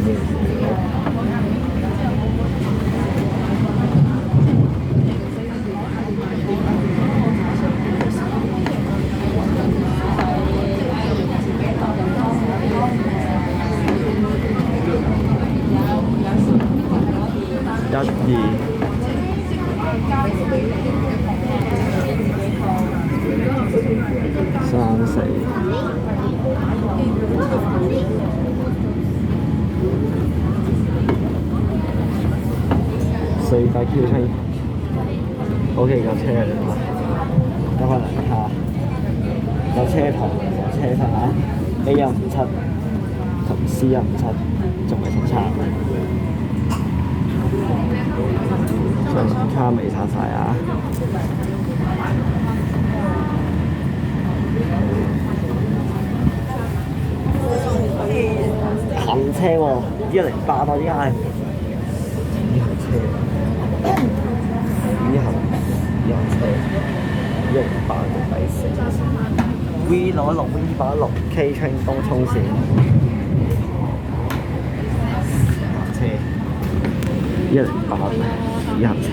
1、2、3、4。4架 Q 車 ，OK 架車嚟啦，得翻2下，有車頭有車牌 A157同 C157，仲未出冊，上卡未刷晒啊！行車喎，108啊！依家係行車，行車108嘅第4 V6 K Train 東涌線行車108行車。